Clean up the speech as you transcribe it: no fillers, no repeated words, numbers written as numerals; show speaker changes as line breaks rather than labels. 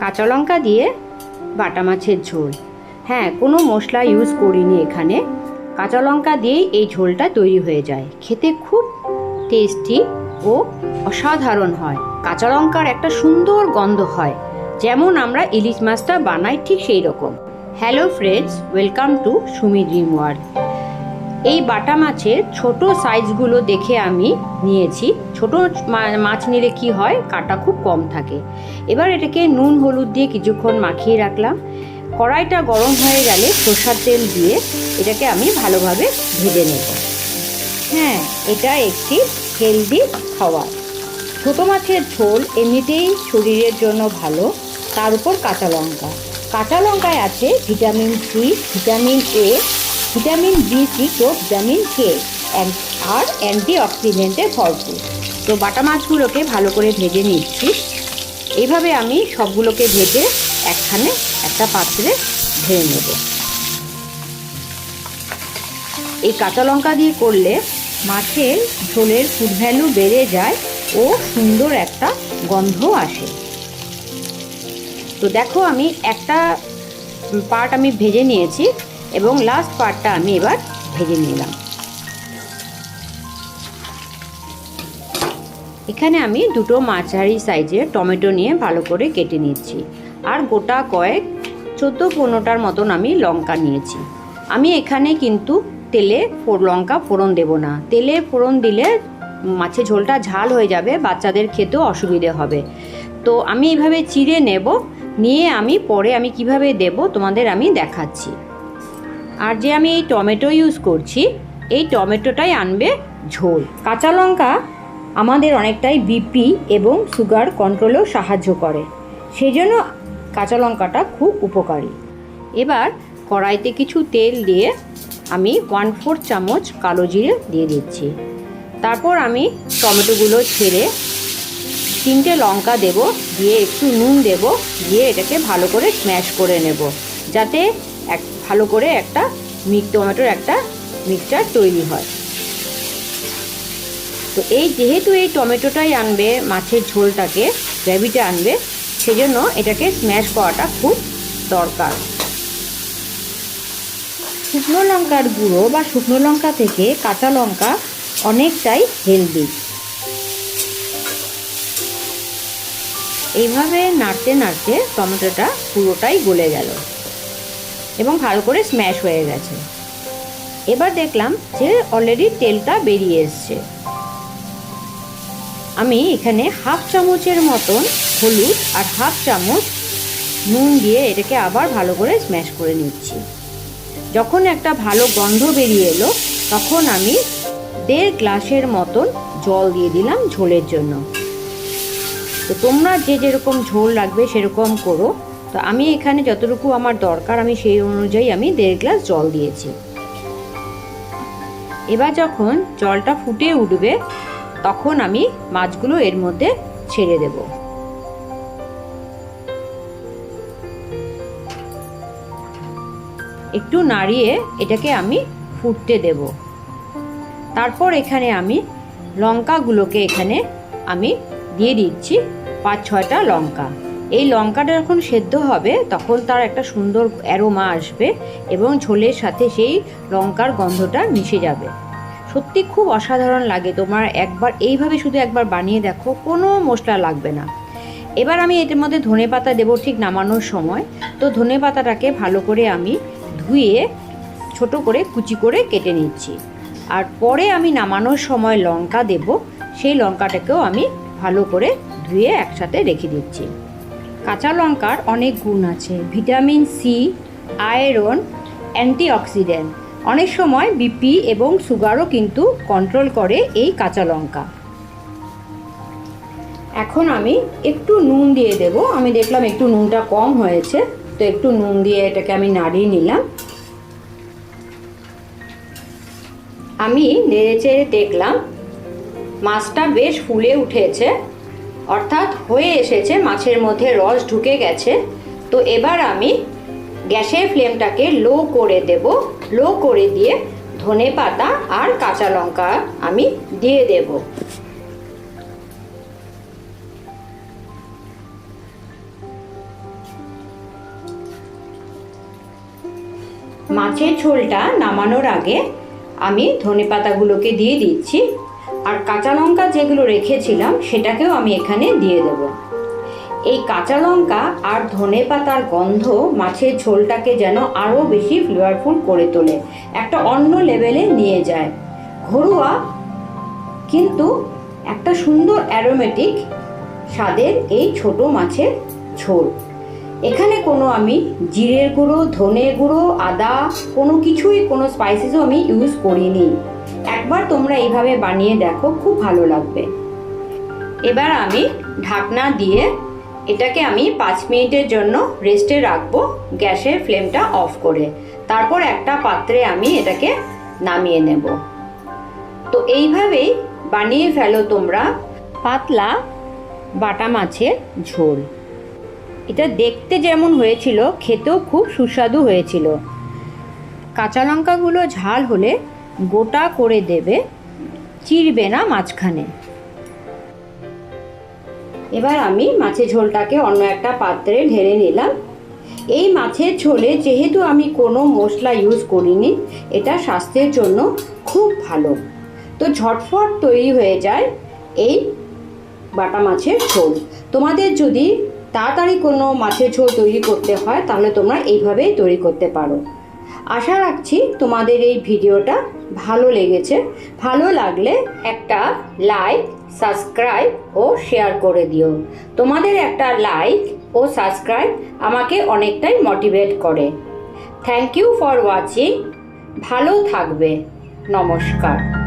কাঁচা লঙ্কা দিয়ে বাটা মাছের ঝোল। হ্যাঁ, কোনো মশলা ইউজ করিনি এখানে, কাঁচা লঙ্কা দিয়েই এই ঝোলটা তৈরি হয়ে যায়। খেতে খুব টেস্টি ও অসাধারণ হয়। কাঁচা লঙ্কার একটা সুন্দর গন্ধ হয়, যেমন আমরা ইলিশ মাছটা বানাই ঠিক সেই রকম। Hello friends, welcome to Sumi dream world. এই বাটা মাছের ছোট সাইজগুলো দেখে আমি নিয়েছি। ছোট মাছ নিলে কি হয়, কাটা খুব কম থাকে। এবার এটাকে নুন হলুদ দিয়ে কিছুক্ষণ মাখিয়ে রাখলাম। কড়াইটা গরম হয়ে গেলে সরষের তেল দিয়ে এটাকে আমি ভালোভাবে ভেজে নেব। হ্যাঁ, এটা একটি হেলদি খাবার। ছোটো মাছের ঝোল এমনিতেই শরীরের জন্য ভালো, তার উপর কাঁচা লঙ্কায় আছে vitamin C, vitamin A, vitamin বি6 ও ভিটামিন কে আর অ্যান্টিঅক্সিডেন্টে ভরপুর। তো বাটা মাছগুলোকে ভালো করে ভেজে নিচ্ছি। এইভাবে আমি সবগুলোকে ভেজে একটা পাত্রে ঢেলে নেব। এই কাঁচা লঙ্কা দিয়ে করলে মাছের ঝোলের ফুড ভ্যালু বেড়ে যায় ও সুন্দর একটা গন্ধ আসে। তো দেখো, আমি একটা পার্ট আমি ভেজে নিয়েছি এবং লাস্ট পার্টটা আমি এবার ভেজে নিলাম। এখানে আমি দুটো মাঝারি সাইজের টমেটো নিয়ে ভালো করে কেটে নিচ্ছি, আর গোটা কয়েক 14-15টার মতন আমি লঙ্কা নিয়েছি। আমি এখানে কিন্তু তেলে লঙ্কা ফোড়ন দেব না। তেলে ফোড়ন দিলে মাছের ঝোলটা ঝাল হয়ে যাবে, বাচ্চাদের খেতেও অসুবিধে হবে। তো আমি এইভাবে চিড়ে নেব, নিয়ে আমি পরে কিভাবে দেব তোমাদের আমি দেখাচ্ছি। আর যে আমি এই টমেটো ইউজ করছি, এই টমেটোটাই আনবে ঝোল। কাঁচা লঙ্কা আমাদের অনেকটাই বিপি এবং সুগার কন্ট্রোলেও সাহায্য করে, সেই জন্য কাঁচা লঙ্কাটা খুব উপকারী। এবার কড়াইতে কিছু তেল দিয়ে আমি 1/4 চামচ কালো জিরে দিয়ে দিচ্ছি। তারপর আমি টমেটোগুলো ছেড়ে 3টে লঙ্কা দেব, দিয়ে একটু নুন দেব, দিয়ে এটাকে ভালো করে স্ম্যাশ করে নেব, যাতে ভালো করে একটা টমেটোর একটা মিক্সচার তৈরি হয়। তো যেহেতু এই টমেটোটাই আনবে মাছের ঝোলটাকে, গ্রেভিটা আনবে, সেজন্য এটাকে স্ম্যাশ করাটা খুব দরকার। শুকনো লঙ্কার গুঁড়ো বা শুকনো লঙ্কা থেকে কাঁচা লঙ্কা অনেকটাই হেলদি। এইভাবে নাড়তে নাড়তে টমেটোটা পুরোটাই গলে গেল এবং ভালো করে স্ম্যাশ হয়ে গেছে। এবার দেখলাম যে অলরেডি তেলটা বেরিয়ে এসছে। আমি এখানে 1/2 চামচের মতন হলুদ আর 1/2 চামচ নুন দিয়ে এটাকে আবার ভালো করে স্ম্যাশ করে নিচ্ছি। যখন একটা ভালো গন্ধ বেরিয়ে এলো, তখন আমি 1.5 গ্লাসের মতন জল দিয়ে দিলাম ঝোলের জন্য। তো তোমরা যেরকম ঝোল লাগবে সেরকম করো। তো আমি এখানে যতটুকু আমার দরকার আমি সেই অনুযায়ী আমি 1.5 গ্লাস জল দিয়েছি। এবার যখন জলটা ফুটে উঠবে, তখন আমি মাছগুলো এর মধ্যে ছেড়ে দেব। একটু নাড়িয়ে এটাকে আমি ফুটতে দেব। তারপর এখানে আমি লঙ্কাগুলোকে আমি দিয়ে দিচ্ছি 5-6টা লঙ্কা। এই লঙ্কাটা যখন সেদ্ধ হবে, তখন তার একটা সুন্দর অ্যারোমা আসবে এবং ঝোলের সাথে সেই লঙ্কার গন্ধটা মিশে যাবে। সত্যি খুব অসাধারণ লাগে। তোমার এইভাবে শুধু একবার বানিয়ে দেখো, কোনো মশলা লাগবে না। এবার আমি এর মধ্যে ধনেপাতা দেবো ঠিক নামানোর সময়। তো ধনেপাতাটাকে ভালো করে আমি ধুয়ে ছোট করে কুচি করে কেটে নিচ্ছি। আর পরে আমি নামানোর সময় লঙ্কা দেব, সেই লঙ্কাটাকেও আমি ভালো করে ধুয়ে একসাথে রেখে দিচ্ছি। কাঁচা লঙ্কার অনেক গুণ আছে, ভিটামিন সি, আয়রন, অ্যান্টিঅক্সিডেন্ট। অনেক সময় বিপি এবং সুগারও কিন্তু কন্ট্রোল করে এই কাঁচা লঙ্কা। এখন আমি একটু নুন দিয়ে দেব। আমি দেখলাম একটু নুনটা কম হয়েছে, তো একটু নুন দিয়ে এটাকে আমি নাড়িয়ে নিলাম। আমি নেড়েচেড়ে দেখলাম মাছটা বেশ ফুলে উঠেছে, অর্থাৎ হয়ে এসেছে, মাছের মধ্যে রস ঢুকে গেছে। তো এবার আমি গ্যাসের ফ্লেমটাকে লো করে দেব। লো করে দিয়ে ধনেপাতা আর কাঁচা লঙ্কা আমি দিয়ে দেব। মাছের ঝোলটা নামানোর আগে আমি ধনেপাতাগুলোকে দিয়ে দিচ্ছি, আর কাঁচা লঙ্কা যেগুলো রেখেছিলাম সেটাকেও আমি এখানে দিয়ে দেব। এই কাঁচা লঙ্কা আর ধনেপাতার গন্ধ মাছের ঝোলটাকে যেন আরও বেশি ফ্লেভারফুল করে তোলে, একটা অন্য লেভেলে নিয়ে যায়। ঘরোয়া কিন্তু একটা সুন্দর অ্যারোমেটিক স্বাদের এই ছোট মাছের ঝোল। এখানে কোনো আমি জিরের গুঁড়ো, ধনে গুঁড়ো, আদা কোনো কিছুই, কোনো স্পাইসেসও আমি ইউজ করিনি। একবার তোমরা এইভাবে বানিয়ে দেখো, খুব ভালো লাগবে। এবার আমি ঢাকনা দিয়ে এটাকে আমি 5 মিনিটের জন্য রেস্টে রাখবো, গ্যাসের ফ্লেমটা অফ করে। তারপর একটা পাত্রে আমি এটাকে নামিয়ে নেব। তো এইভাবেই বানিয়ে ফেলো তোমরা পাতলা বাটা মাছের ঝোল। এটা দেখতে যেমন হয়েছিল, খেতেও খুব সুস্বাদু হয়েছিল। কাঁচা লঙ্কাগুলো ঝাল হলে গোটা করে দেবে, চিড়বে না মাঝখানে। এবার আমি মাছের ঝোলটাকে অন্য একটা পাত্রে ঢেলে নিলাম। এই মাছের ঝোলে যেহেতু আমি কোনো মশলা ইউজ করিনি, এটা স্বাস্থ্যের জন্য খুব ভালো। তো ঝটফট তৈরি হয়ে যায় এই বাটা মাছের ঝোল। তোমাদের যদি তাড়াতাড়ি কোনো মাছের ঝোল তৈরি করতে হয় তাহলে তোমরা এইভাবেই তৈরি করতে পারো। আশা রাখছি তোমাদের এই ভিডিওটা ভালো লেগেছে। ভালো লাগলে একটা লাইক, সাবস্ক্রাইব ও শেয়ার করে দিও। তোমাদের একটা লাইক ও সাবস্ক্রাইব আমাকে অনেকটাই মোটিভেট করে। Thank you for watching. ভালো থাকবে। নমস্কার।